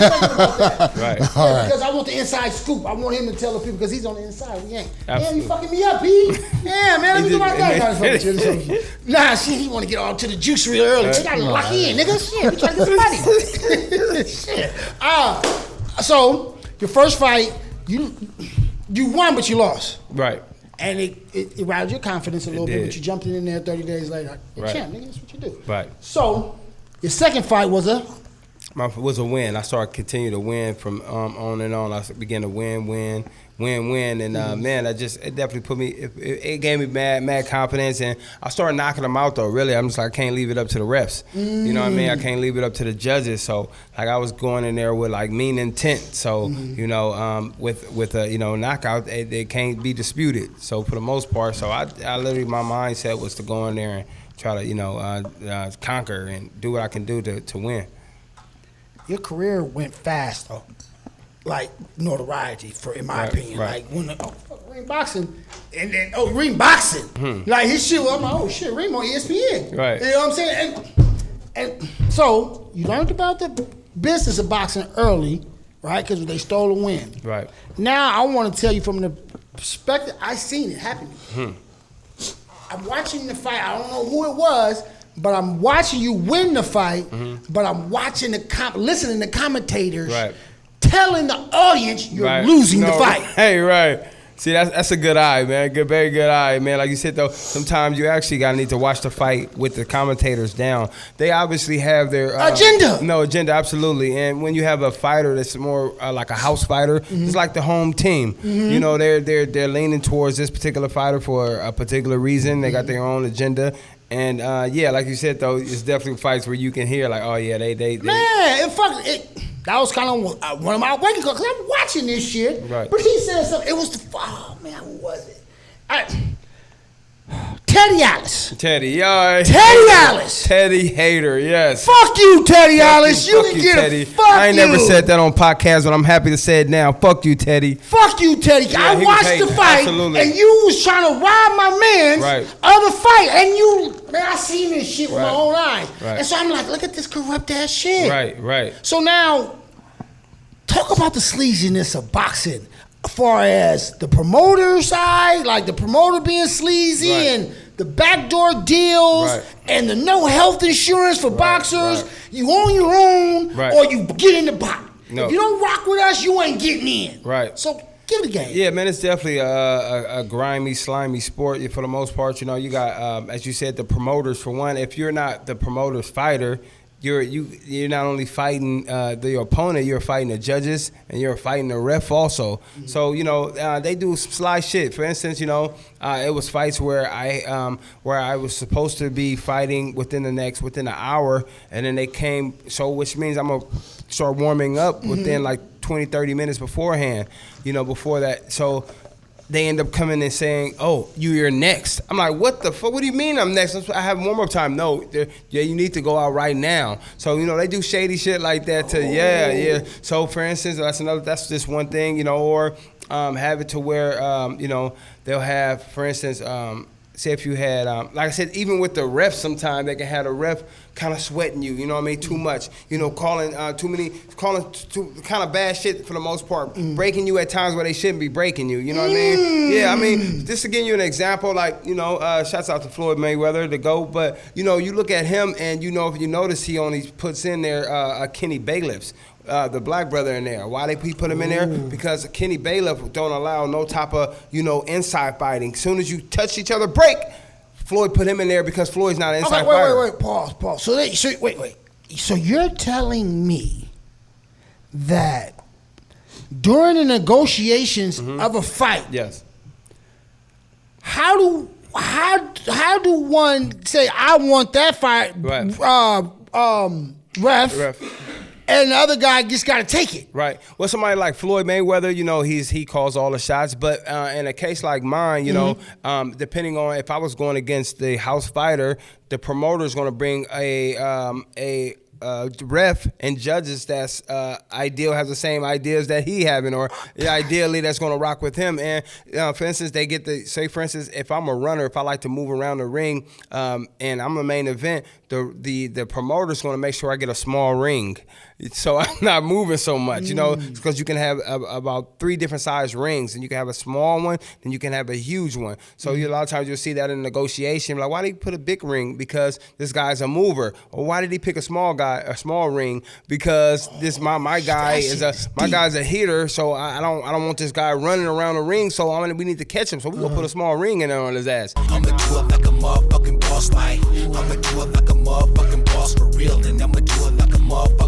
about that. Right. Yeah, because I want the inside scoop. I want him to tell the people because he's on the inside. We ain't. Absolutely. Damn, you fucking me up, P. Yeah, man, let me do my thing. Nah, shit, he want to get all to the juice real early. We gotta lock in, nigga. Shit, we trying to get some money. Shit. So your first fight, you won, but you lost. Right. And it riled your confidence a little bit, but you jumped in there 30 days later. Like, champ, nigga, that's what you do. Right. So your second fight was a win. I started continue to win from on and on. I began to win, and man, it definitely put me. It gave me mad confidence, and I started knocking them out though. Really, I'm just like I can't leave it up to the refs. You know what I mean? I can't leave it up to the judges. So like I was going in there with like mean intent. So you know, with a knockout, they can't be disputed. So for the most part, so I literally my mindset was to go in there and try to conquer and do what I can do to win. Your career went fast though, like notoriety in my opinion. Right. Like when ring boxing, and then ring boxing, like his shit. I'm like, oh shit, ring on ESPN. Right. You know what I'm saying? And so you learned about the business of boxing early, right? Because they stole a win. Right. Now I want to tell you from the perspective I seen it happen. I'm watching the fight. I don't know who it was. But I'm watching you win the fight, but I'm watching listening to commentators telling the audience you're losing the fight. Hey, right. See, that's a good eye, man. Very good eye, man. Like you said, though, sometimes you actually need to watch the fight with the commentators down. They obviously have their agenda. No agenda, absolutely. And when you have a fighter that's more like a house fighter, it's like the home team. You know, they're leaning towards this particular fighter for a particular reason. They got their own agenda. And like you said though, it's definitely fights where you can hear like, oh yeah, they. Man, that was kind of one of my waking calls because I'm watching this shit. Right. But he said something. It was who was it? Teddy Alice. Teddy Alice. Teddy hater, yes. Fuck you, Teddy Alice. You can get Teddy. a fuck you. I ain't never said that on podcast, but I'm happy to say it now. Fuck you, Teddy. Fuck you, Teddy. Yeah, I watched the fight, and you was trying to rob my man's other fight, and I seen this shit with my own eyes. Right. And so I'm like, look at this corrupt ass shit. Right. So now, talk about the sleaziness of boxing. As far as the promoter side, like the promoter being sleazy and the backdoor deals and the no health insurance for boxers. You on your own or you get in the box. No. If you don't rock with us, you ain't getting in. Right. So give it a game. Yeah, man, it's definitely a grimy, slimy sport. For the most part, you got, as you said, the promoters. For one, if you're not the promoter's fighter, you're not only fighting your opponent, you're fighting the judges and you're fighting the ref also. So they do sly shit. For instance, it was fights where I was supposed to be fighting within an hour, and then they came. So which means I'm gonna start warming up within like 20, 30 minutes beforehand. Before that. So they end up coming and saying, "Oh, you're next." I'm like, "What the fuck? What do you mean I'm next? I have warm up time." No, you need to go out right now. So they do shady shit like that. So for instance, that's just one thing, or have it to where they'll have, for instance, say if you had, like I said, even with the refs, sometimes they can have a ref kind of sweating you, too much, calling calling kind of bad shit for the most part, breaking you at times where they shouldn't be breaking you, what I mean? Yeah, I mean, just to give you an example, like, shouts out to Floyd Mayweather, the GOAT, but, you look at him and, if you notice, he only puts in there Kenny Bailiffs. The black brother in there. Why he put him in there? Because Kenny Bailiff don't allow no type of, inside fighting. As soon as you touch each other, break. Floyd put him in there because Floyd's not an inside fighter. Wait. Pause. Wait. So you're telling me that during the negotiations of a fight, yes, how do one say I want that fight, ref. And the other guy just got to take it. Right. Well, somebody like Floyd Mayweather, he calls all the shots. But in a case like mine, depending on if I was going against the house fighter, the promoter is going to bring a ref and judges that's ideal, have the same ideas that he having, or ideally that's going to rock with him. And for instance, they get the say, for instance, if I'm a runner, if I like to move around the ring, and I'm a main event, the promoter's going to make sure I get a small ring, so I'm not moving so much, you know, because you can have about 3 different size rings, and you can have a small one, then you can have a huge one. So a lot of times you'll see that in negotiation, like, why did he put a big ring? Because this guy's a mover. Or why did he pick a small ring? Because this my guy's a hitter, so I don't want this guy running around the ring. So we need to catch him. So we gonna put a small ring in there on his ass. I'ma do it like a motherfucking boss, like I'ma do it like a motherfucking boss for real, and I'ma do it like a motherfucking